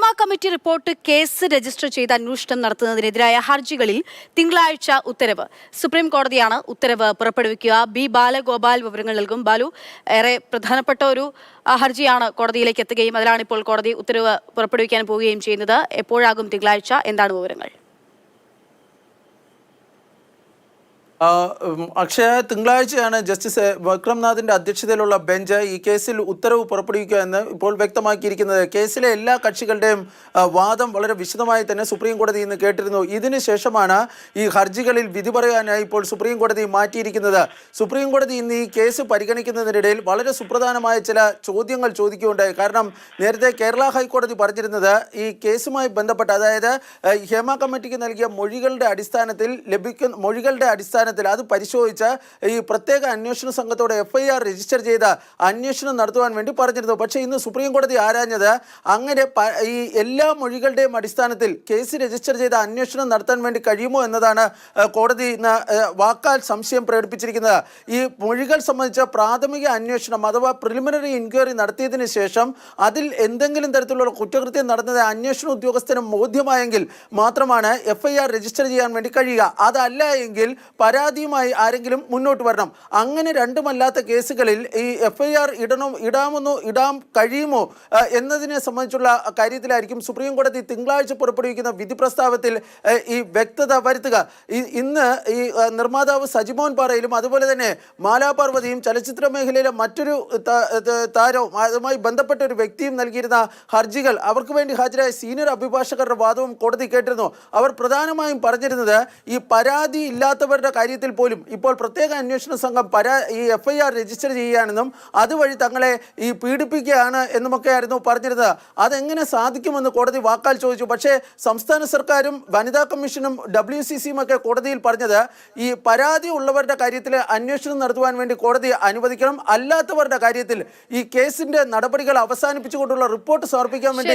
Hema committee report case register ചെയ്ത് അന്വേഷണം നടത്തുന്നതിനെതിരായ ഹർജികളിൽ തിങ്കളാഴ്ച ഉത്തരവ്. സുപ്രീം കോടതിയാണ് ഉത്തരവ് പുറപ്പെടുവിക്കുക. ബി ബാലഗോപാൽ വിവരങ്ങൾ നൽകും. ബാലു, ഏറെ പ്രധാനപ്പെട്ട ഒരു ഹർജിയാണ് കോടതിയിലേക്ക് എത്തുകയും അതിലാണ് ഇപ്പോൾ കോടതി ഉത്തരവ് പുറപ്പെടുവിക്കാൻ പോവുകയും ചെയ്യുന്നത്. എപ്പോഴാകും തിങ്കളാഴ്ച? എന്താണ് വിവരങ്ങൾ? അക്ഷയ, തിങ്കളാഴ്ചയാണ് ജസ്റ്റിസ് വിക്രംനാഥിന്റെ അധ്യക്ഷതയിലുള്ള ബെഞ്ച് ഈ കേസിൽ ഉത്തരവ് പുറപ്പെടുവിക്കുക എന്ന് ഇപ്പോൾ വ്യക്തമാക്കിയിരിക്കുന്നത്. കേസിലെ എല്ലാ കക്ഷികളുടെയും വാദം വളരെ വിശദമായി തന്നെ സുപ്രീം കോടതി ഇന്ന് കേട്ടിരുന്നു. ഇതിന് ശേഷമാണ് ഈ ഹർജികളിൽ വിധി പറയാനായി ഇപ്പോൾ സുപ്രീം കോടതി മാറ്റിയിരിക്കുന്നത്. സുപ്രീം കോടതി ഇന്ന് ഈ കേസ് പരിഗണിക്കുന്നതിനിടയിൽ വളരെ സുപ്രധാനമായ ചില ചോദ്യങ്ങൾ ചോദിക്കുകയുണ്ടായി. കാരണം നേരത്തെ കേരള ഹൈക്കോടതി പറഞ്ഞിരുന്നത് ഈ കേസുമായി ബന്ധപ്പെട്ട്, അതായത് ഹേമ കമ്മിറ്റിക്ക് നൽകിയ മൊഴികളുടെ അടിസ്ഥാനത്തിൽ അത് പരിശോധിച്ച് ഈ പ്രത്യേക അന്വേഷണ സംഘത്തോട് FIR രജിസ്റ്റർ ചെയ്ത് അന്വേഷണം നടത്തുവാൻ വേണ്ടി പറഞ്ഞിരുന്നു. പക്ഷേ ഇന്ന് സുപ്രീം കോടതി ആരാഞ്ഞത് അങ്ങനെ ഈ എല്ലാ മൊഴികളുടെയും അടിസ്ഥാനത്തിൽ കേസ് രജിസ്റ്റർ ചെയ്ത് അന്വേഷണം നടത്താൻ വേണ്ടി കഴിയുമോ എന്നതാണ് കോടതി ഇന്ന് വാക്കാൽ സംശയം പ്രകടിപ്പിച്ചിരിക്കുന്നത്. ഈ മൊഴികൾ സംബന്ധിച്ച പ്രാഥമിക അന്വേഷണം അഥവാ പ്രിലിമിനറി എൻക്വയറി നടത്തിയതിന് ശേഷം അതിൽ എന്തെങ്കിലും തരത്തിലുള്ള കുറ്റകൃത്യം നടന്നത് അന്വേഷണ ഉദ്യോഗസ്ഥന് ബോധ്യമായെങ്കിൽ മാത്രമാണ് FIR രജിസ്റ്റർ ചെയ്യാൻ വേണ്ടി കഴിയുക. അതല്ല എങ്കിൽ പരാതിയുമായി ആരെങ്കിലും മുന്നോട്ട് വരണം. അങ്ങനെ രണ്ടുമല്ലാത്ത കേസുകളിൽ ഈ FIR ഇടാൻ കഴിയുമോ എന്നതിനെ സംബന്ധിച്ചുള്ള കാര്യത്തിലായിരിക്കും സുപ്രീം കോടതി തിങ്കളാഴ്ച പുറപ്പെടുവിക്കുന്ന വിധി പ്രസ്താവത്തിൽ ഈ വ്യക്തത വരുത്തുക. ഇന്ന് ഈ നിർമ്മാതാവ് സജിമോൻ പാറയിലും അതുപോലെ തന്നെ മാലാപാർവതിയും ചലച്ചിത്ര മേഖലയിലെ മറ്റൊരു താരവും അതുമായി ബന്ധപ്പെട്ട ഒരു വ്യക്തിയും നൽകിയിരുന്ന ഹർജികൾ, അവർക്ക് വേണ്ടി ഹാജരായ സീനിയർ അഭിഭാഷകരുടെ വാദവും കോടതി കേട്ടിരുന്നു. അവർ പ്രധാനമായും പറഞ്ഞിരുന്നത് ഈ പരാതി ഇല്ലാത്തവരുടെ കാര്യത്തിൽ പോലും ഇപ്പോൾ പ്രത്യേക അന്വേഷണ സംഘം ഈ FIR രജിസ്റ്റർ ചെയ്യുകയാണെന്നും അതുവഴി തങ്ങളെ ഈ പീഡിപ്പിക്കുകയാണ് എന്നുമൊക്കെയായിരുന്നു പറഞ്ഞിരുന്നത്. അതെങ്ങനെ സാധിക്കുമെന്ന് കോടതി വാക്കാൽ ചോദിച്ചു. പക്ഷേ സംസ്ഥാന സർക്കാരും വനിതാ കമ്മീഷനും WCCയും ഒക്കെ കോടതിയിൽ പറഞ്ഞത് ഈ പരാതി ഉള്ളവരുടെ കാര്യത്തിൽ അന്വേഷണം നടത്തുവാൻ വേണ്ടി കോടതി അനുവദിക്കണം, അല്ലാത്തവരുടെ കാര്യത്തിൽ ഈ കേസിന്റെ നടപടികൾ അവസാനിപ്പിച്ചുകൊണ്ടുള്ള റിപ്പോർട്ട് സമർപ്പിക്കാൻ വേണ്ടി